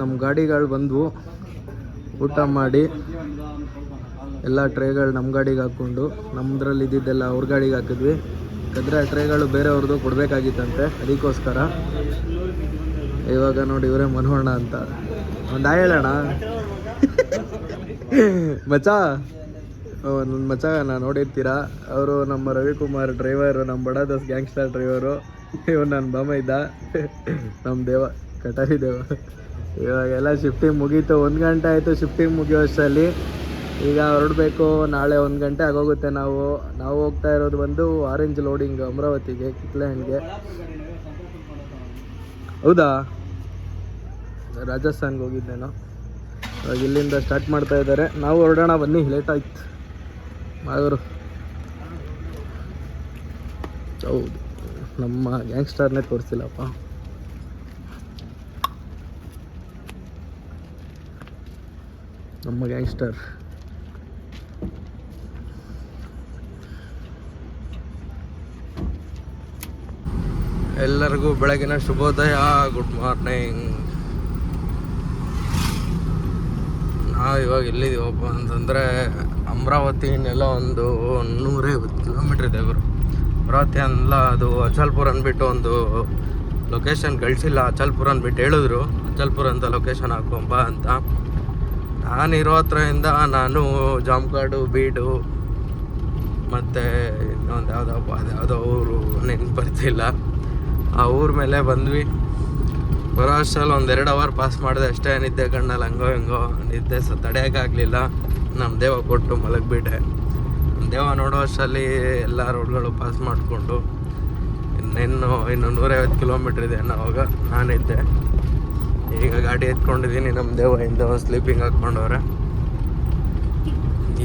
ನಮ್ಮ ಗಾಡಿಗಳು ಬಂದವು. ಊಟ ಮಾಡಿ ಎಲ್ಲ ಟ್ರೇಗಳು ನಮ್ಮ ಗಾಡಿಗೆ ಹಾಕ್ಕೊಂಡು ನಮ್ಮದ್ರಲ್ಲಿ ಇದ್ದಿದ್ದೆಲ್ಲ ಅವ್ರ ಗಾಡಿಗೆ ಹಾಕಿದ್ವಿ. ಯಾಕಂದರೆ ಆ ಟ್ರೇಗಳು ಬೇರೆಯವ್ರದ್ದು ಕೊಡಬೇಕಾಗಿತ್ತಂತೆ, ಅದಕ್ಕೋಸ್ಕರ. ಇವಾಗ ನೋಡಿ ಇವರೇ ಮನೋಹಣ ಅಂತ. ಒಂದು ಹೇಳೋಣ ಮಚ, ನನ್ನ ಮಚ ನಾನು ನೋಡಿರ್ತೀರಾ. ಅವರು ನಮ್ಮ ರವಿಕುಮಾರ್ ಡ್ರೈವರು, ನಮ್ಮ ಬಡಾದಸ್ ಗ್ಯಾಂಗ್ಸ್ಟರ್ ಡ್ರೈವರು. ಇವನು ನನ್ನ ಬಾಮ ಇದ್ದ, ನಮ್ಮ ದೇವ, ಕಟಾರಿ ದೇವ. ಇವಾಗೆಲ್ಲ ಶಿಫ್ಟಿಂಗ್ ಮುಗೀತು, 1 ಗಂಟೆ ಆಯಿತು ಶಿಫ್ಟಿಂಗ್ ಮುಗಿಯೋ ಅಷ್ಟರಲ್ಲಿ. ಈಗ ಹೊರಡಬೇಕು, ನಾಳೆ 1 ಗಂಟೆ ಆಗೋಗುತ್ತೆ. ನಾವು ಹೋಗ್ತಾ ಇರೋದು ಬಂದು ಆರೆಂಜ್ ಲೋಡಿಂಗ್ ಅಮರಾವತಿಗೆ, ಕಿತ್ಲೆಹಣ್ಣಿಗೆ. ಹೌದಾ, ರಾಜಸ್ಥಾನ್ಗೆ ಹೋಗಿದ್ದೇನೋ. ಇವಾಗ ಇಲ್ಲಿಂದ ಸ್ಟಾರ್ಟ್ ಮಾಡ್ತಾ ಇದ್ದಾರೆ. ನಾವು ಹೊರಡೋಣ ಬನ್ನಿ, ಲೇಟ್ ಆಯ್ತು. ಅವರು ಹೌದು, ನಮ್ಮ ಗ್ಯಾಂಗ್ಸ್ಟರ್ನೇ ತೋರಿಸಿಲ್ಲಪ್ಪ. ನಮ್ಮ ಗ್ಯಾಂಗ್ಸ್ಟರ್ ಎಲ್ಲರಿಗೂ ಬೆಳಗಿನ ಶುಭೋದಯ, ಗುಡ್ ಮಾರ್ನಿಂಗ್. ನಾವು ಇವಾಗ ಎಲ್ಲಿದ್ದೀವಪ್ಪ ಅಂತಂದರೆ ಅಮರಾವತಿನೆಲ್ಲ ಒಂದು 150 ಕಿಲೋಮೀಟ್ರ್ ಇದೆ ಗುರು. ಅಮರಾವತಿ ಅಲ್ಲ, ಅದು ಅಚಲ್ಪುರ ಅಂದ್ಬಿಟ್ಟು ಒಂದು ಲೊಕೇಶನ್ ಕಳಿಸಿಲ್ಲ. ಅಚಲ್ಪುರ ಅಂದ್ಬಿಟ್ಟು ಹೇಳಿದ್ರು, ಅಚಲ್ಪುರ ಅಂತ ಲೊಕೇಶನ್ ಹಾಕೊಂಬ ಅಂತ. ನಾನಿರೋ ಹತ್ರದಿಂದ ನಾನು ಜಾಮ್ಕಾಡು, ಬೀಡು ಮತ್ತು ಇನ್ನೊಂದು ಯಾವುದೋ ಊರು ನೆನ್ಪು ಬರ್ತಿಲ್ಲ, ಆ ಊರ ಮೇಲೆ ಬಂದ್ವಿ. ಬರೋ ಅಷ್ಟರಲ್ಲಿ 1-2 ಅವರ್ ಪಾಸ್ ಮಾಡಿದೆ ಅಷ್ಟೇ. ನಿದ್ದೆ ಕಣ್ಣಲ್ಲಿ ಹಂಗೋ ಹಿಂಗೋ ನಿದ್ದೆ ತಡೆಯೋಕ್ಕಾಗಲಿಲ್ಲ. ನಮ್ಮ ದೇವ ಕೊಟ್ಟು ಮಲಗಿಬಿಟ್ಟೆ. ನಮ್ಮ ದೇವ ನೋಡೋ ಅಷ್ಟರಲ್ಲಿ ಎಲ್ಲ ರೋಡ್ಗಳು ಪಾಸ್ ಮಾಡಿಕೊಂಡು ಇನ್ನು 150 ಕಿಲೋಮೀಟ್ರ್ ಇದೆ ಅನ್ನೋವಾಗ ನಾನಿದ್ದೆ. ಈಗ ಗಾಡಿ ಎತ್ಕೊಂಡಿದ್ದೀನಿ. ನಮ್ಮ ದೇವ ಹಿಂದೆ ಸ್ಲೀಪಿಂಗ್ ಹಾಕ್ಕೊಂಡವ್ರೆ.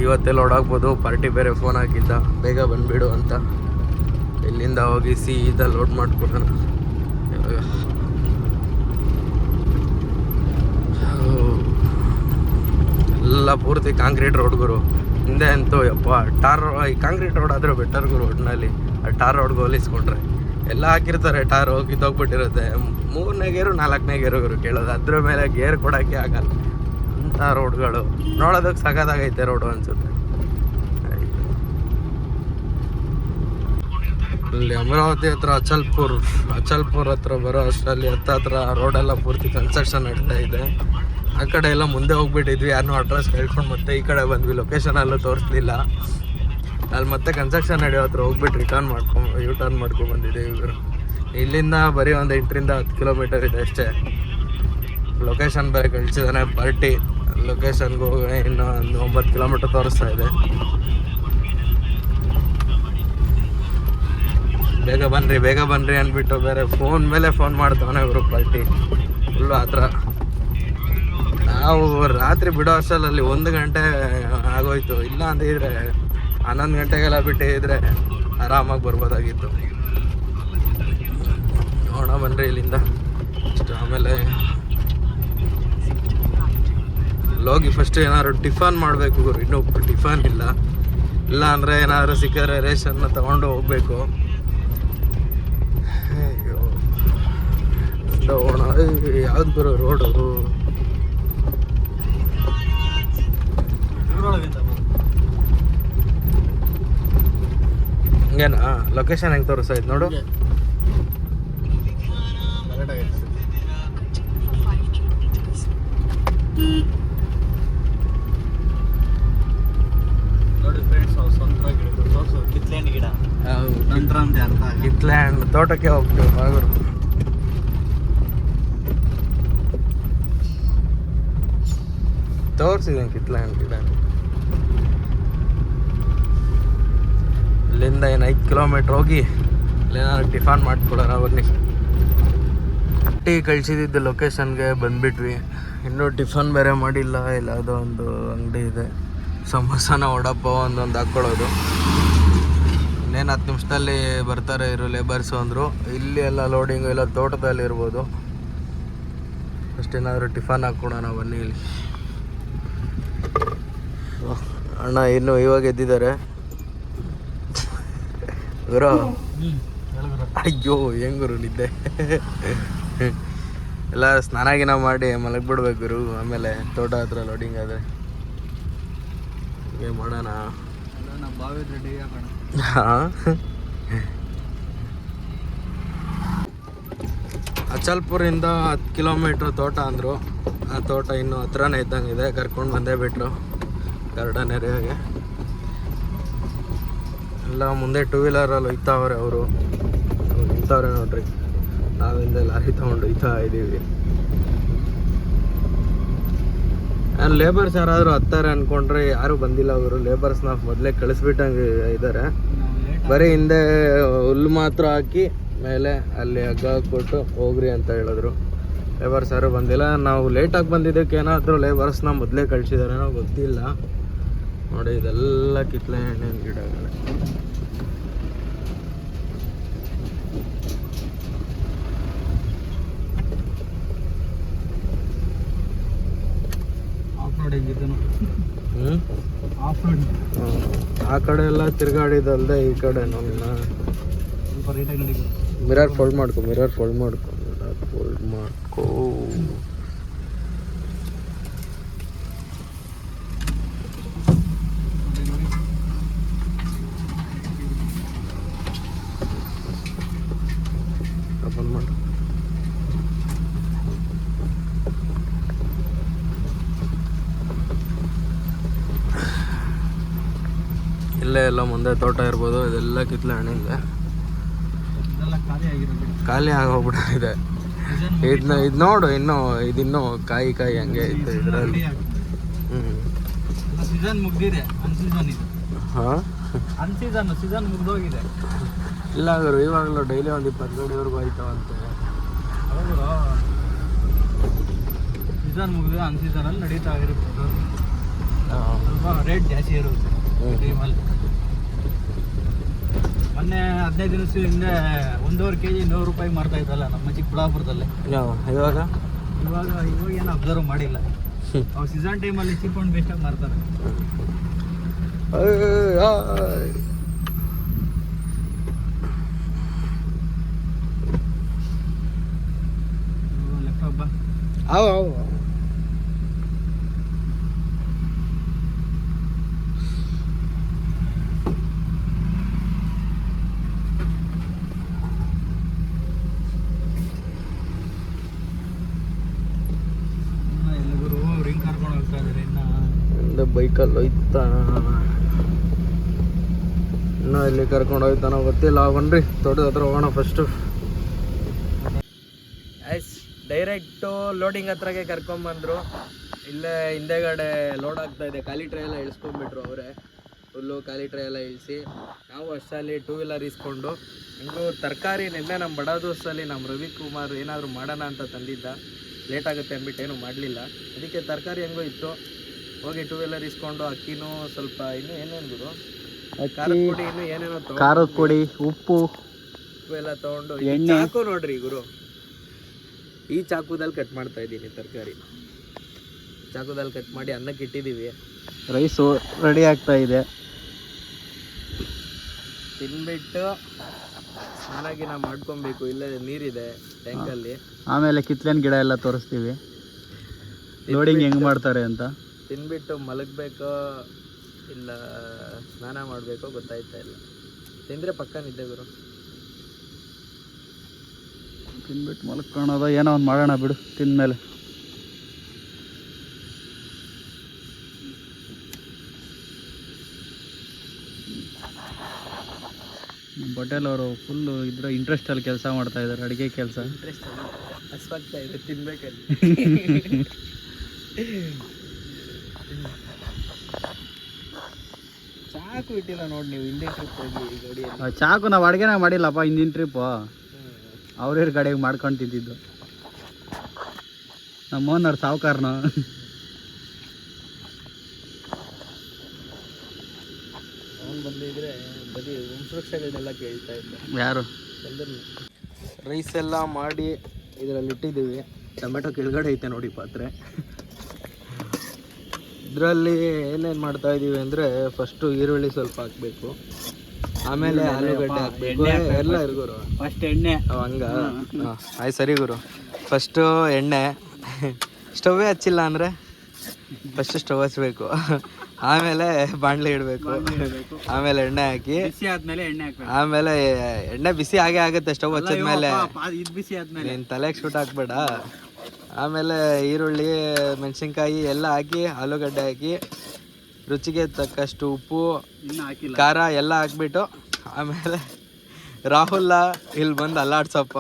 ಇವತ್ತೇ ಲೋಡ್ ಆಗ್ಬೋದು. ಪಾರ್ಟಿ ಬೇರೆ ಫೋನ್ ಹಾಕಿದ್ದ, ಬೇಗ ಬಂದುಬಿಡು ಅಂತ. ಇಲ್ಲಿಂದ ಹೋಗಿ ಸೀದಾ ಲೋಡ್ ಮಾಡ್ಕೊಡೋಣ. ಇವಾಗ ಎಲ್ಲ ಪೂರ್ತಿ ಕಾಂಕ್ರೀಟ್ ರೋಡ್ ಗುರು. ಹಿಂದೆ ಅಂತೂ ಯಪ್ಪ ಈ ಕಾಂಕ್ರೀಟ್ ರೋಡ್ ಆದರೆ ಬೆಟರ್ ಗುರು. ಒಟ್ಟಿನಲ್ಲಿ ಆ ಟಾರ್ ರೋಡ್ಗೆ ಹೋಲಿಸ್ಕೊಂಡ್ರೆ ಎಲ್ಲ ಹಾಕಿರ್ತಾರೆ, ಟಾರು ಕಿತ್ತೋಗ್ಬಿಟ್ಟಿರುತ್ತೆ. 3ನೇ ಗೇರು 4ನೇ ಗೇರು ಗುರು ಕೇಳೋದು. ಅದ್ರ ಮೇಲೆ ಗೇರ್ ಕೊಡೋಕ್ಕೆ ಆಗಲ್ಲ ಅಂಥ ರೋಡ್ಗಳು. ನೋಡೋದಕ್ಕೆ ಸಖತ್ತಾಗೈತೆ ರೋಡು ಅನಿಸುತ್ತೆ. ಇಲ್ಲಿ ಅಮರಾವತಿ ಹತ್ರ ಅಚಲ್ಪುರ್ ಹತ್ರ ಬರೋ ಅಷ್ಟರಲ್ಲಿ ಹತ್ರ ರೋಡೆಲ್ಲ ಪೂರ್ತಿ ಕನ್ಸ್ಟ್ರಕ್ಷನ್ ನಡೀತಾ ಇದೆ. ಆ ಕಡೆ ಎಲ್ಲ ಮುಂದೆ ಹೋಗ್ಬಿಟ್ಟಿದ್ವಿ, ಯಾರನ್ನೂ ಅಡ್ರೆಸ್ ಕೇಳ್ಕೊಂಡು ಮತ್ತೆ ಈ ಕಡೆ ಬಂದ್ವಿ. ಲೊಕೇಶನಲ್ಲೂ ತೋರಿಸ್ಲಿಲ್ಲ. ಅಲ್ಲಿ ಮತ್ತೆ ಕನ್ಸ್ಟ್ರಕ್ಷನ್ ನಡೆಯೋ ಹತ್ರ ಹೋಗ್ಬಿಟ್ಟು ಯೂ ಟರ್ನ್ ಮಾಡ್ಕೊಂಡು ಬಂದಿದ್ದೀವಿ ಇವರು. ಇಲ್ಲಿಂದ ಬರೀ ಒಂದು 8ರಿಂದ 10 ಕಿಲೋಮೀಟರ್ ಇದೆ ಅಷ್ಟೇ. ಲೊಕೇಶನ್ ಬೇರೆ ಕಳಿಸಿದ್ದಾನೆ ಪಾರ್ಟಿ. ಲೊಕೇಶನ್ಗೆ ಹೋಗಿ ಇನ್ನೂ ಒಂದು 9 ಕಿಲೋಮೀಟರ್ ತೋರಿಸ್ತಾ ಇದೆ. ಬೇಗ ಬನ್ನಿರಿ ಅಂದ್ಬಿಟ್ಟು ಬೇರೆ ಫೋನ್ ಮೇಲೆ ಫೋನ್ ಮಾಡ್ತಾನೆ ಇವರು ಪಾರ್ಟಿ. ಫುಲ್ಲು ಆ ಥರ. ನಾವು ರಾತ್ರಿ ಬಿಡೋ ಅಷ್ಟರಲ್ಲಿ 1 ಗಂಟೆ ಆಗೋಯ್ತು. ಇಲ್ಲ ಅಂದಿದ್ರೆ 11 ಗಂಟೆಗೆಲ್ಲ ಬಿಟ್ಟಿದ್ರೆ ಆರಾಮಾಗಿ ಬರ್ಬೋದಾಗಿತ್ತು. ನೋಡೋಣ ಬನ್ನಿರಿ ಇಲ್ಲಿಂದ ಅಷ್ಟು. ಆಮೇಲೆ ಹೋಗಿ ಫಸ್ಟ್ ಏನಾದ್ರು ಟಿಫನ್ ಮಾಡಬೇಕು ಗುರು. ಇನ್ನೂ ಟಿಫನ್ ಇಲ್ಲ ಅಂದರೆ ಏನಾದರೂ ಸಿಕ್ಕರೆ ರೇಷನ್ನ ತೊಗೊಂಡು ಹೋಗಬೇಕು. ಹೋಗೋಣ. ಯಾವ್ದು ಗುರು ರೋಡು? ಹಂಗೇನಾ? ಲೊಕೇಶನ್ ಹೆಂಗೆ ತೋರಿಸ್ತಾ ನೋಡು. ಕಿತ್ಲೆಹಣ್ಣು ತೋಟಕ್ಕೆ ಹೋಗ್ತೀವಿ ಬಾಗೂರು. ತೋರಿಸಿದ್ದೀನಿ ಕಿತ್ಲೆಹಣ್ಣು ಗಿಡ. ಇಲ್ಲಿಂದ 5 ಕಿಲೋಮೀಟ್ರ್ ಹೋಗಿ ಇಲ್ಲೇನಾದ್ರು ಟಿಫಾನ್ ಮಾಡ್ಕೊಡೋಣ ಬನ್ನಿ. ಟೀ ಕಳಿಸಿದ್ದು ಲೊಕೇಶನ್ಗೆ ಬಂದುಬಿಟ್ವಿ. ಇನ್ನೂ ಟಿಫನ್ ಬೇರೆ ಮಾಡಿಲ್ಲ. ಇಲ್ಲ ಯಾವುದೋ ಒಂದು ಅಂಗಡಿ ಇದೆ, ಸಮೋಸನ ವಡಪ್ಪ ಒಂದೊಂದು ಹಾಕ್ಕೊಳ್ಳೋದು. ಇನ್ನೇನು 10 ನಿಮಿಷದಲ್ಲಿ ಬರ್ತಾರೆ ಇರು ಲೇಬರ್ಸು ಅಂದರು. ಇಲ್ಲಿ ಎಲ್ಲ ಲೋಡಿಂಗು ಎಲ್ಲ ತೋಟದಲ್ಲಿ ಇರ್ಬೋದು. ಅಷ್ಟೇನಾದರೂ ಟಿಫನ್ ಹಾಕ್ಕೊಡೋಣ ಬನ್ನಿ. ಇಲ್ಲಿ ಅಣ್ಣ ಇನ್ನು ಇವಾಗ ಎದ್ದಿದ್ದಾರೆ ಗುರು. ಅಯ್ಯೋ ಹೆಂಗುರು ನಿದ್ದೆ. ಎಲ್ಲ ಸ್ನಾನ ಗಿನ ಮಾಡಿ ಮಲಗಿಬಿಡ್ಬೇಕು ಗುರು. ಆಮೇಲೆ ತೋಟ ಹತ್ರ ಲೋಡಿಂಗ್ ಆದರೆ ಏನು ಮಾಡೋಣ. ಬಾವಿ ರೆಡಿ ಆಗೋಣ. ಅಚಲ್ಪುರಿಂದ 10 ಕಿಲೋಮೀಟ್ರ್ ತೋಟ ಅಂದರು. ಆ ತೋಟ ಇನ್ನೂ ಹತ್ರನೇ ಇದ್ದಂಗಿದೆ. ಕರ್ಕೊಂಡು ಬಂದೇ ಬಿಟ್ರು ಗಾರ್ಡನ್ ಏರಿಯಾಗೆ. ಎಲ್ಲ ಮುಂದೆ 2 ವೀಲರಲ್ಲಿ ಒಯ್ತಾವ್ರೆ ಅವರು. ನಿಂತವ್ರೆ ನೋಡ್ರಿ. ನಾವು ಹಿಂದೆ ಲಾರಿ ತೊಗೊಂಡು ಒಯ್ತಾ ಇದ್ದೀವಿ. ಲೇಬರ್ಸ್ ಯಾರಾದರೂ ಹತ್ತಾರೆ ಅಂದ್ಕೊಂಡ್ರೆ ಯಾರೂ ಬಂದಿಲ್ಲ ಅವರು. ಲೇಬರ್ಸ್ನ ಮೊದಲೇ ಕಳಿಸ್ಬಿಟ್ಟಂಗೆ ಇದ್ದಾರೆ. ಬರೀ ಹಿಂದೆ ಹುಲ್ಲು ಮಾತ್ರ ಹಾಕಿ ಮೇಲೆ ಅಲ್ಲಿ ಹಗ್ಗ ಹಾಕ್ಬಿಟ್ಟು ಹೋಗ್ರಿ ಅಂತ ಹೇಳಿದ್ರು. ಲೇಬರ್ಸ್ ಯಾರೂ ಬಂದಿಲ್ಲ. ನಾವು ಲೇಟಾಗಿ ಬಂದಿದ್ದಕ್ಕೆ ಏನಾದರೂ ಲೇಬರ್ಸ್ನ ಮೊದಲೇ ಕಳಿಸಿದಾರೇನೋ ಗೊತ್ತಿಲ್ಲ. ನೋಡಿ ಇದೆಲ್ಲ ಕಿತ್ಲೆ ಹಣ್ಣಿನ ಗಿಡಗಳೇ. ಆ ಕಡೆ ಎಲ್ಲ ತಿರ್ಗಾಡಿದಲ್ದೆ ಈ ಕಡೆ ನನ್ನ ಮಿರರ್ ಫೋಲ್ಡ್ ಮಾಡ್ಕೊ. ಓಪನ್ ಮಾಡು. ಇಲ್ಲೇ ಎಲ್ಲ ಮುಂದೆ ತೋಟ ಇರ್ಬೋದು. ಇದೆಲ್ಲ ಕಿತ್ಲೆ ಹಣ್ಣಿಂದೆ ಖಾಲಿ ಆಗೋಗ್ಬಿಟ್ಟಿದೆ. ಇದು ನೋಡು, ಇದಿನ್ನೂ ಕಾಯಿ ಹಂಗೆ ಇತ್ತು ಇದರಲ್ಲಿ. ಸೀಸನ್ ಮುಗ್ದಿದೆ, ಅನ್ಸೀಸನ್ ಇದು. ಹಾಂ, ಸೀಸನ್ ಮುಗ್ದೋಗಿದೆ. ಇಲ್ಲ ಗುರು, ಇವಾಗಲೂ ಡೈಲಿ ಒಂದು 20 ಗಡಿವರೆಗೂ ಆಯ್ತಾವಂತೆ. ಸೀಸನ್ ಮುಗಿದು ಅನ್ಸೀಸನಲ್ಲಿ ನಡೀತಾ ಇರುತ್ತೆ. ಸ್ವಲ್ಪ ರೇಟ್ ಜಾಸ್ತಿ ಇರುತ್ತೆ ಟೈಮಲ್ಲಿ. ಮೊನ್ನೆ 15 ದಿನದ ಹಿಂದೆ 1.5 kg 100 ರೂಪಾಯಿ ಮಾರ್ತಾ ಇದ್ದಲ್ಲ ನಮ್ಮ ಚಿಕ್ಕಬಳ್ಳಾಪುರದಲ್ಲಿ. ಇವಾಗ ಏನು ಅಬ್ಸರ್ವ್ ಮಾಡಿಲ್ಲ. ಅವ್ರು ಸೀಸನ್ ಟೈಮಲ್ಲಿ ಚೀಪ್ ಆ್ಯಂಡ್ ಬೆಸ್ಟಾಗಿ ಮಾರ್ತಾರೆ. ಲೆಫ್ಟ್ ಹಬ್ಬ ಬೈಕಲ್ಲಿ ಹೋಯ್ತಾ ಇನ್ನೂ ಇಲ್ಲಿ ಕರ್ಕೊಂಡು ಹೋಯ್ತಾನೋ ಗೊತ್ತಿಲ್ಲ. ಬನ್ರಿ ತೋಟದ ಹತ್ರ ಹೋಗೋಣ ಫಸ್ಟು. ಡೈರೆಕ್ಟು ಲೋಡಿಂಗ್ ಹತ್ರಗೆ ಕರ್ಕೊಂಬಂದರು. ಇಲ್ಲೇ ಹಿಂದೆಗಡೆ ಲೋಡ್ ಆಗ್ತಾ ಇದೆ. ಖಾಲಿ ಟ್ರೈ ಎಲ್ಲ ಇಳಿಸ್ಕೊಂಡ್ಬಿಟ್ರು ಅವರೇ. ಫುಲ್ಲು ಖಾಲಿ ಟ್ರೈ ಎಲ್ಲ ಇಳಿಸಿ ನಾವು ಅಷ್ಟಲ್ಲಿ 2 ವೀಲರ್ ಇಸ್ಕೊಂಡು ಹಿಂಗೂ ತರಕಾರಿ ನಿನ್ನೆ ನಮ್ಮ ಬಡ ದೋಸ್ತಲ್ಲಿ ನಮ್ಮ ರವಿಕುಮಾರ್ ಏನಾದರೂ ಮಾಡೋಣ ಅಂತ ತಂದಿದ್ದ. ಲೇಟ್ ಆಗುತ್ತೆ ಅಂದ್ಬಿಟ್ಟು ಏನೂ ಮಾಡಲಿಲ್ಲ. ಅದಕ್ಕೆ ತರಕಾರಿ ಹೆಂಗೋ ಇತ್ತು. ಹೋಗಿ 2 ವೀಲರ್ ಇಸ್ಕೊಂಡು ಅಕ್ಕಿನೂ ಸ್ವಲ್ಪ ಇನ್ನೂ ಏನೇನು ಗುರು, ಖಾರದ ಪುಡಿ ಇನ್ನೂ ಏನೇನೋ ಖಾರದ ಪುಡಿ, ಉಪ್ಪು ಎಲ್ಲ ತೊಗೊಂಡು ಎಣ್ಣೆ. ಚಾಕು ನೋಡ್ರಿ ಗುರು, ಈ ಚಾಕುದಲ್ಲಿ ಕಟ್ ಮಾಡ್ತಾ ಇದ್ದೀನಿ ತರಕಾರಿ. ಚಾಕುದಲ್ಲಿ ಕಟ್ ಮಾಡಿ ಅನ್ನಕ್ಕೆ ಇಟ್ಟಿದ್ದೀವಿ. ರೈಸು ರೆಡಿ ಆಗ್ತಾ ಇದೆ. ತಿನ್ಬಿಟ್ಟು ಸ್ನಾನ ಮಾಡ್ಕೊಬೇಕು. ಇಲ್ಲೇ ನೀರಿದೆ ಟ್ಯಾಂಕಲ್ಲಿ. ಆಮೇಲೆ ಕಿತ್ಲೆನ್ ಗಿಡ ಎಲ್ಲ ತೋರಿಸ್ತೀವಿ, ಲೋಡಿಂಗ್ ಹೆಂಗೆ ಮಾಡ್ತಾರೆ ಅಂತ. ತಿನ್ಬಿಟ್ಟು ಮಲಗಬೇಕೋ ಇಲ್ಲ ಸ್ನಾನ ಮಾಡಬೇಕೋ ಗೊತ್ತಾಯ್ತಾ ಇಲ್ಲ. ತಿಂದರೆ ಪಕ್ಕ ನಿದ್ದೆ ಗುರು. ತಿನ್ಬಿಟ್ಟು ಮಲ್ಕೊಳ್ಳೋದು ಏನೋ ಒಂದು ಮಾಡೋಣ ಬಿಡು ತಿಂದಮೇಲೆ. ಪಟೇಲ್ ಅವರು ಫುಲ್ಲು ಇದ್ರ ಇಂಟ್ರೆಸ್ಟಲ್ಲಿ ಕೆಲಸ ಮಾಡ್ತಾ ಇದ್ದಾರೆ, ಅಡುಗೆ ಕೆಲಸ. ಇಂಟ್ರೆಸ್ಟ್ ಹಸ್ವಾಗ್ತಾ ಇದೆ ತಿನ್ಬೇಕಲ್ಲಿ. ಚಾಕು ಇಟ್ಟಿಲ್ಲ ನೋಡಿ ನೀವು ಹಿಂದಿನ ಟ್ರಿಪ್ ಹೋಗಿ ಗಾಡಿಯಲ್ಲಿ. ಚಾಕು ನಾವು ಅಡುಗೆನಾಗ ಮಾಡಿಲ್ಲಪ್ಪ ಹಿಂದಿನ ಟ್ರಿಪ್ಪು. ಅವ್ರ ಗಾಡಿಗೆ ಮಾಡ್ಕೊಂಡು ತಿಂತಿದ್ದು ನಮ್ಮ ಓನರ್ ಸಾವುಕಾರನ. ಅವನು ಬಂದಿದ್ರೆ ಬರೀ ವಂಶವೃಕ್ಷಗಳನ್ನೆಲ್ಲ ಕೇಳ್ತಾ ಇದ್ದ. ಯಾರು ಬಂದರು. ರೈಸ್ ಎಲ್ಲ ಮಾಡಿ ಇದರಲ್ಲಿ ಇಟ್ಟಿದ್ದೀವಿ. ಟೊಮೆಟೊ ಕೆಳಗಡೆ ಐತೆ ನೋಡಿ ಪಾತ್ರೆ. ಇದರಲ್ಲಿ ಏನೇನು ಮಾಡ್ತಾ ಇದ್ದೀವಿ ಅಂದರೆ ಫಸ್ಟು ಈರುಳ್ಳಿ ಸ್ವಲ್ಪ ಹಾಕಬೇಕು, ಆಮೇಲೆ ಆಲೂಗಡ್ಡೆ ಹಾಕಬೇಕು. ಎಲ್ಲ ಗುರು ಫಸ್ಟ್ ಎಣ್ಣೆ. ಹಂಗ ಆಯ್ತು ಸರಿ ಗುರು. ಫಸ್ಟು ಎಣ್ಣೆ ಸ್ಟವ್ವೇ ಹಚ್ಚಿಲ್ಲ ಅಂದರೆ ಫಸ್ಟ್ ಸ್ಟವ್ ಹಚ್ಚಬೇಕು, ಆಮೇಲೆ ಬಾಣಲೆ ಇಡಬೇಕು, ಆಮೇಲೆ ಎಣ್ಣೆ ಹಾಕಿ ಬಿಸಿ ಆದ್ಮೇಲೆ ಎಣ್ಣೆ ಹಾಕ್ಬೇಕು. ಆಮೇಲೆ ಎಣ್ಣೆ ಬಿಸಿ ಆಗೇ ಆಗುತ್ತೆ ಸ್ಟವ್ ಹಚ್ಚಿದ್ಮೇಲೆ. ಇದು ಬಿಸಿ ಆದ್ಮೇಲೆ ನೀನು ತಲೆಗೆ ಶೂಟ್ ಹಾಕ್ಬೇಡ. ಆಮೇಲೆ ಈರುಳ್ಳಿ ಮೆಣಸಿನ್ಕಾಯಿ ಎಲ್ಲ ಹಾಕಿ ಆಲೂಗಡ್ಡೆ ಹಾಕಿ ರುಚಿಗೆ ತಕ್ಕಷ್ಟು ಉಪ್ಪು ಇನ್ನೂ ಹಾಕಿಲ್ಲ. ಖಾರ ಎಲ್ಲ ಹಾಕ್ಬಿಟ್ಟು ಆಮೇಲೆ ರಾಹುಲ್ಲ ಇಲ್ಲಿ ಬಂದು ಅಲ್ಲಾಡ್ಸಪ್ಪ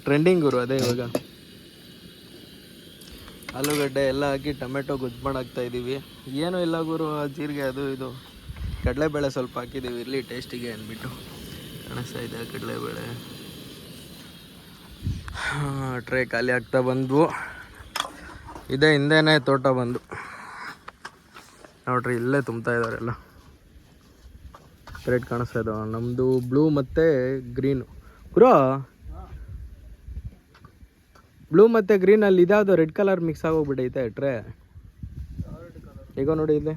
ಟ್ರೆಂಡಿಂಗ್ ಗುರು ಅದೇ ಇವಾಗ. ಆಲೂಗಡ್ಡೆ ಎಲ್ಲ ಹಾಕಿ ಟೊಮೆಟೊ ಗೊಜ್ಜು ಮಾಡಾಕ್ತಾ ಇದ್ದೀವಿ. ಏನೂ ಇಲ್ಲ ಗುರು, ಜೀರಿಗೆ ಅದು ಇದು ಕಡಲೆಬೇಳೆ ಸ್ವಲ್ಪ ಹಾಕಿದ್ದೀವಿ ಇರಲಿ ಟೇಸ್ಟಿಗೆ ಅಂದ್ಬಿಟ್ಟು. ಕಾಣಿಸ್ತಾ ಇದೆ ಕಡಲೆಬೇಳೆ. ಟ್ರೇ ಖಾಲಿ ಆಗ್ತಾ ಬಂದ್ವು. ಇದೇ ಹಿಂದೆನೇ ತೋಟ ಬಂದು ನೋಡ್ರಿ, ಇಲ್ಲೇ ತುಂಬ್ತಾ ಇದ್ದಾರೆ ಎಲ್ಲ. ರೆಡ್ ಕಾಣಿಸ್ತಾ ಇದ್ದಾವೆ ನಮ್ಮದು ಬ್ಲೂ ಮತ್ತು ಗ್ರೀನು. ಗುರು ಬ್ಲೂ ಮತ್ತು ಗ್ರೀನಲ್ಲಿ ಇದ್ಯಾವುದು ರೆಡ್ ಕಲರ್ ಮಿಕ್ಸ್ ಆಗೋಗ್ಬಿಟ್ಟೈತೆ ಟ್ರೇ. ಈಗ ನೋಡಿ ಇಲ್ಲಿ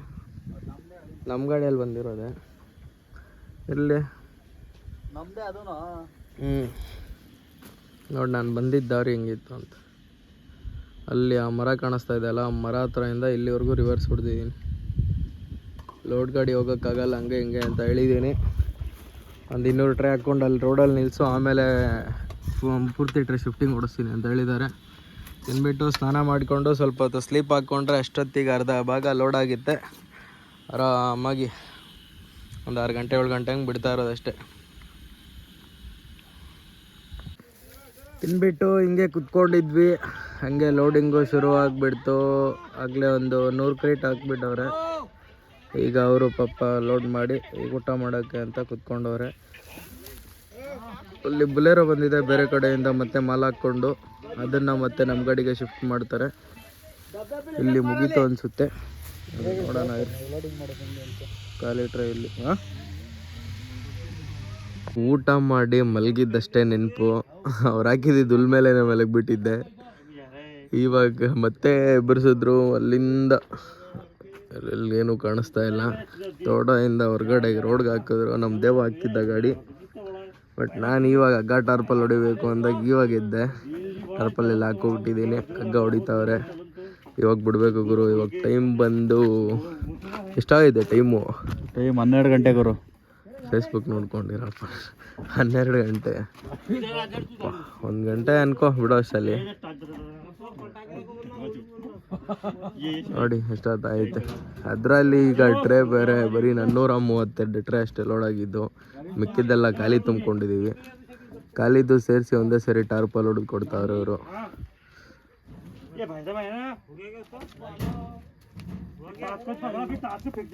ನಮ್ಮ ಗಾಡಿಯಲ್ಲಿ ಬಂದಿರೋದೆ ಇಲ್ಲಿ ನಮ್ದೇ ಅದು. ನೋಡಿ ನಾನು ಬಂದಿದ್ದ ದಾರಿ ಹೆಂಗಿತ್ತು ಅಂತ. ಅಲ್ಲಿ ಆ ಮರ ಕಾಣಿಸ್ತಾ ಇದೆ ಅಲ್ಲ, ಆ ಮರ ಹತ್ರದಿಂದ ಇಲ್ಲಿವರೆಗೂ ರಿವರ್ಸ್ ಹೊಡೆದಿದ್ದೀನಿ. ಲೋಡ್ ಗಾಡಿ ಹೋಗೋಕ್ಕಾಗಲ್ಲ ಹಂಗೆ ಹಿಂಗೆ ಅಂತ ಹೇಳಿದ್ದೀನಿ. ಒಂದು 200 ಟ್ರೇ ಹಾಕ್ಕೊಂಡು ಅಲ್ಲಿ ರೋಡಲ್ಲಿ ನಿಲ್ಲಿಸು, ಆಮೇಲೆ ಪೂರ್ತಿ ಟ್ರೇ ಶಿಫ್ಟಿಂಗ್ ಓಡಿಸ್ತೀನಿ ಅಂತ ಹೇಳಿದ್ದಾರೆ. ತಿನ್ಬಿಟ್ಟು ಸ್ನಾನ ಮಾಡಿಕೊಂಡು ಸ್ವಲ್ಪ ಹೊತ್ತು ಸ್ಲೀಪ್ ಹಾಕ್ಕೊಂಡ್ರೆ ಅಷ್ಟೊತ್ತಿಗೆ ಅರ್ಧ ಭಾಗ ಲೋಡ್ ಆಗುತ್ತೆ. ಆರಾಮಾಗಿ ಒಂದು 6 ಗಂಟೆ 7 ಗಂಟೆ ಹಂಗೆ ಬಿಡ್ತಾ ಇರೋದಷ್ಟೇ. ತಿನ್ಬಿಟ್ಟು ಹಿಂಗೆ ಕುತ್ಕೊಂಡಿದ್ವಿ, ಹಾಗೆ ಲೋಡಿಂಗು ಶುರು ಆಗಿಬಿಡ್ತು. ಆಗಲೇ ಒಂದು 100 ಕ್ರೇಟ್ ಹಾಕ್ಬಿಟ್ಟವ್ರೆ. ಈಗ ಅವರು ಪಾಪ ಲೋಡ್ ಮಾಡಿ ಈಗ ಊಟ ಮಾಡೋಕ್ಕೆ ಅಂತ ಕುತ್ಕೊಂಡವ್ರೆ. ಅಲ್ಲಿ ಬುಲೆರೋ ಬಂದಿದೆ ಬೇರೆ ಕಡೆಯಿಂದ, ಮತ್ತೆ ಮಾಲ್ ಹಾಕ್ಕೊಂಡು ಅದನ್ನು ಮತ್ತೆ ನಮ್ಮ ಗಾಡಿಗೆ ಶಿಫ್ಟ್ ಮಾಡ್ತಾರೆ. ಇಲ್ಲಿ ಮುಗೀತು ಅನಿಸುತ್ತೆ, ನೋಡೋಣ. ಖಾಲಿ ಟ್ರೈ ಇಲ್ಲಿ. ಊಟ ಮಾಡಿ ಮಲಗಿದ್ದಷ್ಟೇ ನೆನಪು. ಅವ್ರು ಹಾಕಿದ್ದು ಹುಲ್ ಮೇಲೆ ಮಲಗಿಬಿಟ್ಟಿದ್ದೆ. ಇವಾಗ ಮತ್ತೆ ಎಬ್ಬರಿಸಿದ್ರು. ಅಲ್ಲಿಂದ ಎಲ್ಲೇನು ಕಾಣಿಸ್ತಾ ಇಲ್ಲ. ತೋಟದಿಂದ ಹೊರಗಡೆ ರೋಡ್ಗೆ ಹಾಕಿದ್ರು. ನಮ್ಮ ದೇವ ಹಾಕಿದ್ದ ಗಾಡಿ. ಬಟ್ ನಾನು ಇವಾಗ ಹಗ್ಗ ಟಾರ್ಪಲ್ ಹೊಡಿಬೇಕು ಅಂದಾಗ ಇವಾಗ ಇದ್ದೆ. ಟಾರ್ಪಲ್ಲೆಲ್ಲ ಹಾಕೋಬಿಟ್ಟಿದ್ದೀನಿ, ಹಗ್ಗ ಹೊಡಿತಾವ್ರೆ. ಇವಾಗ ಬಿಡಬೇಕು ಗುರು. ಇವಾಗ ಟೈಮ್ ಬಂದು ಎಷ್ಟಾಗಿದೆ ಟೈಮು? ಟೈಮ್ 12 ಗಂಟೆ ಗುರು. ಫೇಸ್ಬುಕ್ ನೋಡ್ಕೊಂಡಿರಪ್ಪ. 12 ಗಂಟೆ, 1 ಗಂಟೆ ಅನ್ಕೋ ಬಿಡೋ ಅಷ್ಟಲ್ಲಿ. ನೋಡಿ ಎಷ್ಟೊತ್ತಾಯ್ತು. ಅದರಲ್ಲಿ ಈಗ ಟ್ರೇ ಬೇರೆ ಬರೀ 432 ಟ್ರೇ ಅಷ್ಟೇ ಲೋಡ್ ಆಗಿದ್ದು. ಮಿಕ್ಕಿದ್ದೆಲ್ಲ ಖಾಲಿ ತುಂಬ್ಕೊಂಡಿದ್ದೀವಿ. ಖಾಲಿದ್ದು ಸೇರಿಸಿ ಒಂದೇ ಸರಿ ಟಾರ್ಪಲ್ ಹೊಡೆದು ಕೊಡ್ತಾವ್ರೆ ಅವರು.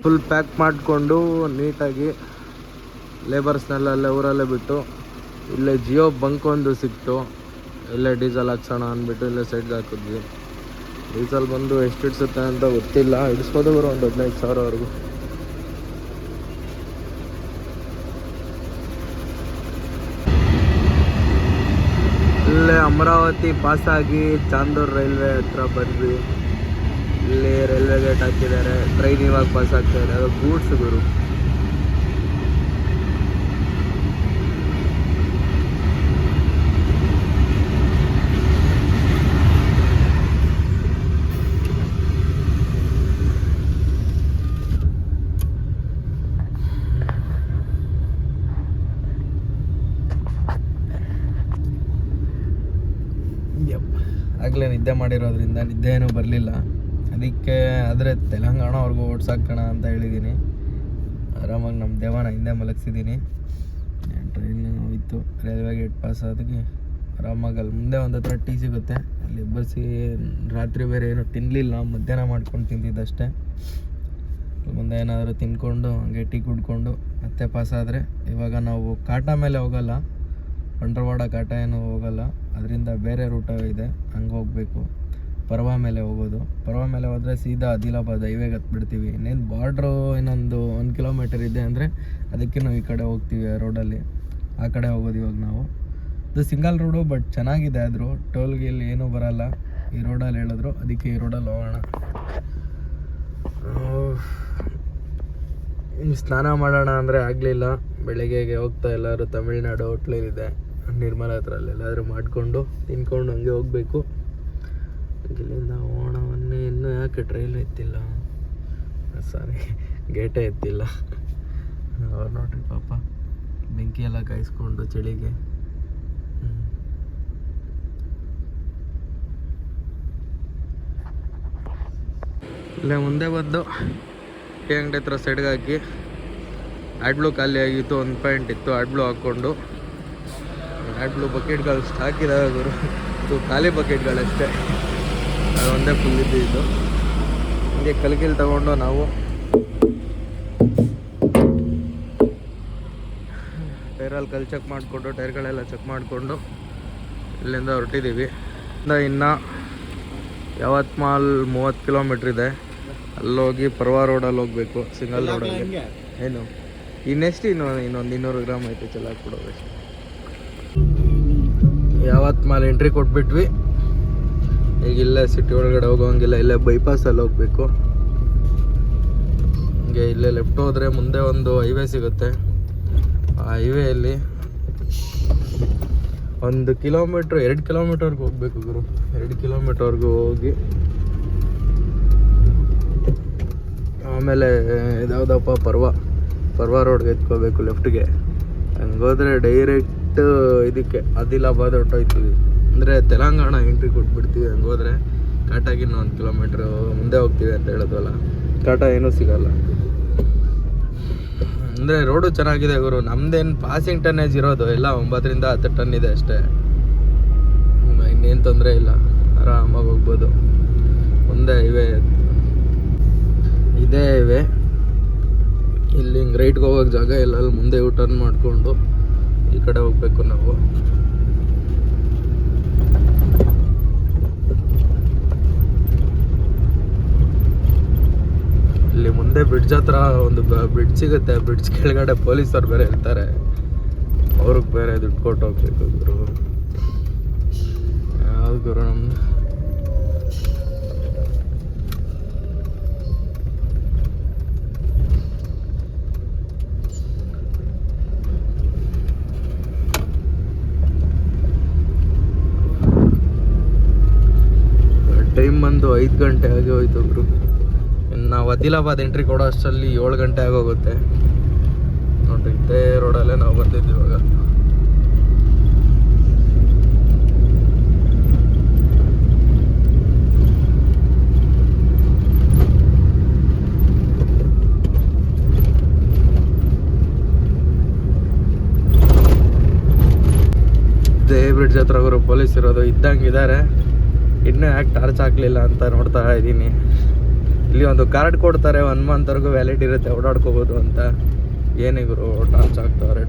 ಫುಲ್ ಪ್ಯಾಕ್ ಮಾಡಿಕೊಂಡು ನೀಟಾಗಿ ಲೇಬರ್ಸ್ನೆಲ್ಲ ಊರಲ್ಲೇ ಬಿಟ್ಟು ಇಲ್ಲೇ ಜಿಯೋ ಬಂಕ್ ಒಂದು ಸಿಕ್ತು. ಇಲ್ಲೇ ಡೀಸೆಲ್ ಹಾಕ್ಸೋಣ ಅಂದ್ಬಿಟ್ಟು ಇಲ್ಲೇ ಸೈಡ್ಗೆ ಹಾಕಿದ್ವಿ. ಡೀಸೆಲ್ ಬಂದು ಎಷ್ಟು ಇಡ್ಸುತ್ತೆ ಅಂತ ಗೊತ್ತಿಲ್ಲ, ಇಡಿಸ್ಬೋದು ಬರೋ ಒಂದು 15,000ವರೆಗೂ. ಇಲ್ಲೇ ಅಮರಾವತಿ ಪಾಸಾಗಿ ಚಾಂದೂರು ರೈಲ್ವೆ ಹತ್ರ ಬಂದ್ವಿ. ಇಲ್ಲಿ ರೈಲ್ವೆ ಗೇಟ್ ಹಾಕಿದ್ದಾರೆ. ಟ್ರೈನ್ ಇವಾಗ ಪಾಸ್ ಆಗ್ತಾ ಇದೆ. ಅದು ಗೂಡ್ಸ್ ಗುರು. ಆಗಲೇ ನಿದ್ದೆ ಮಾಡಿರೋದ್ರಿಂದ ನಿದ್ದೆ ಏನೂ ಬರಲಿಲ್ಲ. ಅದಕ್ಕೆ ಆದರೆ ತೆಲಂಗಾಣವರೆಗೂ ಓಡ್ಸಾಕೋಣ ಅಂತ ಹೇಳಿದ್ದೀನಿ. ಆರಾಮಾಗಿ ನಮ್ಮ ದೇವನ ಹಿಂದೆ ಮಲಗಿಸಿದ್ದೀನಿ. ಟ್ರೈನ್ ಹೋಯ್ತು, ರೈಲ್ವೆ ಗೇಟ್ ಪಾಸ್ ಆದಾಗೆ ಆರಾಮಾಗಿ ಅಲ್ಲಿ ಮುಂದೆ ಒಂದು ಹತ್ರ ಟೀ ಸಿಗುತ್ತೆ, ಅಲ್ಲಿ ಬಸ್ಸಿ. ರಾತ್ರಿ ಬೇರೆ ಏನೂ ತಿನ್ನಲಿಲ್ಲ, ಮಧ್ಯಾಹ್ನ ಮಾಡ್ಕೊಂಡು ತಿಂದಿದ್ದಷ್ಟೇ. ಮುಂದೆ ಏನಾದರೂ ತಿನ್ಕೊಂಡು ಹಂಗೆ ಟೀ ಕುಡ್ಕೊಂಡು ಮತ್ತೆ ಪಾಸ್ ಆದರೆ, ಇವಾಗ ನಾವು ಕಾಟಾ ಮೇಲೆ ಹೋಗಲ್ಲ, ಬಂಟ್ರವಾಡ ಕಾಟ ಏನೂ ಹೋಗಲ್ಲ. ಅದರಿಂದ ಬೇರೆ ರೂಟ ಇದೆ, ಹಂಗೆ ಹೋಗಬೇಕು. ಪರ್ವಾ ಮೇಲೆ ಹೋಗೋದು. ಪರ್ವಾ ಮೇಲೆ ಹೋದರೆ ಸೀದಾ ಆದಿಲಾಬಾದ್ ಹೈವೇಗೆ ಹತ್ಬಿಡ್ತೀವಿ. ಇನ್ನೇನು ಬಾರ್ಡ್ರು ಇನ್ನೊಂದು 1 ಕಿಲೋಮೀಟರ್ ಇದೆ ಅಂದರೆ ಅದಕ್ಕೆ ನಾವು ಈ ಕಡೆ ಹೋಗ್ತೀವಿ. ರೋಡಲ್ಲಿ ಆ ಕಡೆ ಹೋಗೋದು ಇವಾಗ ನಾವು. ಇದು ಸಿಂಗಲ್ ರೋಡು, ಬಟ್ ಚೆನ್ನಾಗಿದೆ. ಆದರೂ ಟೋಲ್ಗೆ ಇಲ್ಲಿ ಏನೂ ಬರೋಲ್ಲ. ಈ ರೋಡಲ್ಲಿ ಹೇಳಿದ್ರು, ಅದಕ್ಕೆ ಈ ರೋಡಲ್ಲಿ ಹೋಗೋಣ. ಸ್ನಾನ ಮಾಡೋಣ ಅಂದರೆ ಆಗಲಿಲ್ಲ. ಬೆಳಗ್ಗೆಗೆ ಹೋಗ್ತಾ ಎಲ್ಲರೂ ತಮಿಳ್ನಾಡು ಹೋಟ್ಲಲ್ಲಿದೆ ನಿರ್ಮಲ ಹತ್ರ, ಎಲ್ಲಾದರೂ ಮಾಡಿಕೊಂಡು ತಿನ್ಕೊಂಡು ಹಂಗೆ ಹೋಗಬೇಕು. ಇಲ್ಲಿಂದ ಓಣವನ್ನೇ ಇನ್ನೂ ಯಾಕೆ ಟ್ರೈನ್ ಎತ್ತಿಲ್ಲ, ಸಾರಿ ಗೇಟೇ ಎತ್ತಿಲ್ಲ. ಅವ್ರು ನೋಡ್ರಿ ಪಾಪ ಬೆಂಕಿ ಎಲ್ಲ ಕಾಯಿಸ್ಕೊಂಡು ಚಳಿಗೆ. ಇಲ್ಲೇ ಮುಂದೆ ಬಂದು ಟೀ ಅಂಗಡಿ ಹತ್ರ ಸೈಡ್ಗೆ ಹಾಕಿ ಆಡ್ಬ್ಲೂ ಖಾಲಿ ಆಗಿತ್ತು, 1 ಪಾಯಿಂಟ್ ಇತ್ತು, ಆಡ್ಬ್ಲೂ ಹಾಕ್ಕೊಂಡು ಆಡ್ಬ್ಲೂ ಬಕೆಟ್ಗಳು ಸ್ಟಾಕ್ ಇದಾವೆ ಗುರು, ಇದು ಖಾಲಿ ಬಕೆಟ್ಗಳಷ್ಟೇ, ಅದು ಒಂದೇ ಫುಲ್ ಇದ್ದು. ಹಂಗೆ ಕಲ್ಕಿಲ್ ತಗೊಂಡು ನಾವು ಟೈರಲ್ಲಿ ಕಲ್ ಚೆಕ್ ಮಾಡಿಕೊಂಡು ಟೈರ್ಗಳೆಲ್ಲ ಚೆಕ್ ಮಾಡಿಕೊಂಡು ಇಲ್ಲಿಂದ ಹೊರಟಿದ್ದೀವಿ. ಇನ್ನು ಯಾವತ್ಮಾಲ್ 30 ಕಿಲೋಮೀಟ್ರ್ ಇದೆ, ಅಲ್ಲೋಗಿ ಪರ್ವಾ ರೋಡಲ್ಲಿ ಹೋಗ್ಬೇಕು, ಸಿಂಗಲ್ ರೋಡಲ್ಲಿ. ಏನು ಇನ್ನೆಷ್ಟು ಇನ್ನೊಂದು 200 ಗ್ರಾಮ್ ಐತೆ, ಚೆಲ್ಲಾಕ್ ಕೊಡೋದು. ಯಾವತ್ಮಾಲ್ ಎಂಟ್ರಿ ಕೊಟ್ಬಿಟ್ವಿ. ಈಗ ಇಲ್ಲೇ ಸಿಟಿ ಒಳಗಡೆ ಹೋಗೋಂಗಿಲ್ಲ, ಇಲ್ಲೇ ಬೈಪಾಸಲ್ಲಿ ಹೋಗ್ಬೇಕು. ಹಂಗೆ ಇಲ್ಲೇ ಲೆಫ್ಟ್ ಹೋದರೆ ಮುಂದೆ ಒಂದು ಹೈವೇ ಸಿಗುತ್ತೆ. ಆ ಹೈವೇಯಲ್ಲಿ 1 ಕಿಲೋಮೀಟ್ರ್ 2 ಕಿಲೋಮೀಟರ್ಗೆ ಹೋಗ್ಬೇಕು ಗುರು. 2 ಕಿಲೋಮೀಟರ್ವರೆಗೂ ಹೋಗಿ ಆಮೇಲೆ ಇದ್ಯಾವುದಪ್ಪ ಪರ್ವಾ ರೋಡ್ಗೆ ಎತ್ಕೋಬೇಕು ಲೆಫ್ಟ್ಗೆ. ಹಂಗೋದ್ರೆ ಡೈರೆಕ್ಟ್ ಇದಕ್ಕೆ ಆದಿಲಾಬಾದ್ ಹೊಟ್ಟೋಯ್ತೀವಿ, ಅಂದರೆ ತೆಲಂಗಾಣ ಎಂಟ್ರಿ ಕೊಟ್ಬಿಡ್ತೀವಿ. ಹಂಗೋದ್ರೆ ಕಾಟಾಗಿನ್ನ 1 ಕಿಲೋಮೀಟ್ರ್ ಮುಂದೆ ಹೋಗ್ತೀವಿ ಅಂತ ಹೇಳಿದ್ವಲ್ಲ, ಕಾಟ ಏನೂ ಸಿಗಲ್ಲ. ಅಂದರೆ ರೋಡು ಚೆನ್ನಾಗಿದೆ ಗುರು, ನಮ್ದೇನು ಪಾಸಿಂಗ್ ಟನ್ನೇಜ್ ಇರೋದು ಎಲ್ಲ 9 ರಿಂದ 10 ಟನ್ ಇದೆ ಅಷ್ಟೇ. ಇನ್ನೇನು ತೊಂದರೆ ಇಲ್ಲ, ಆರಾಮಾಗಿ ಹೋಗ್ಬೋದು. ಒಂದೇ ಹೈವೇ, ಇದೇ ಹೈವೇ. ಇಲ್ಲಿ ಹಿಂಗೆ ರೈಟ್ಗೆ ಹೋಗೋಕ್ಕೆ ಜಾಗ ಇಲ್ಲ, ಅಲ್ಲಿ ಮುಂದೆ ಟರ್ನ್ ಮಾಡಿಕೊಂಡು ಈ ಕಡೆ ಹೋಗ್ಬೇಕು ನಾವು. ಇಲ್ಲಿ ಮುಂದೆ ಬ್ರಿಡ್ಜ್ ಹತ್ರ ಒಂದು ಬ್ರಿಡ್ಜ್ ಸಿಗುತ್ತೆ, ಬ್ರಿಡ್ಜ್ ಕೆಳಗಡೆ ಪೊಲೀಸರು ಬೇರೆ ಇರ್ತಾರೆ, ಅವ್ರಿಗೆ ಬೇರೆ ದುಡ್ಡು ಕೊಟ್ಟು ಹೋಗ್ಬೇಕು ಗುರು. ಯಾವ ಗುರು ನಮ್ದು ಟೈಮ್ ಬಂದು 5 ಗಂಟೆ ಆಗಿ ಹೋಯ್ತು ಗುರು. ನಾವು ಆದಿಲಾಬಾದ್ ಎಂಟ್ರಿ ಕೊಡೋ ಅಷ್ಟರಲ್ಲಿ 7 ಗಂಟೆ ಆಗೋಗುತ್ತೆ ನೋಡ್ರಿ. ಇದೇ ರೋಡಲ್ಲೇ ನಾವು ಬಂದಿದ್ದೀವಿ ಇವಾಗ. ಇದೇ ಬ್ರಿಡ್ಜ್ ಹತ್ರ ಅವರು ಪೊಲೀಸ್ ಇರೋದು ಇದ್ದಂಗಿದ್ದಾರೆ. ಇನ್ನೂ ಯಾಕೆ ಟಾರ್ಚ್ ಹಾಕಲಿಲ್ಲ ಅಂತ ನೋಡ್ತಾ ಇದ್ದೀನಿ. ಇಲ್ಲಿ ಒಂದು ಕಾರ್ಡ್ ಕೊಡ್ತಾರೆ, 1 ಮಂತ್ವರೆಗೂ ವ್ಯಾಲಿಡ್ ಇರುತ್ತೆ, ಓಡಾಡ್ಕೋಬೋದು ಅಂತ. ಏನೇ ಗುರು ಟಾರ್ಚ್ ಹಾಕ್ತವ್ರೆ.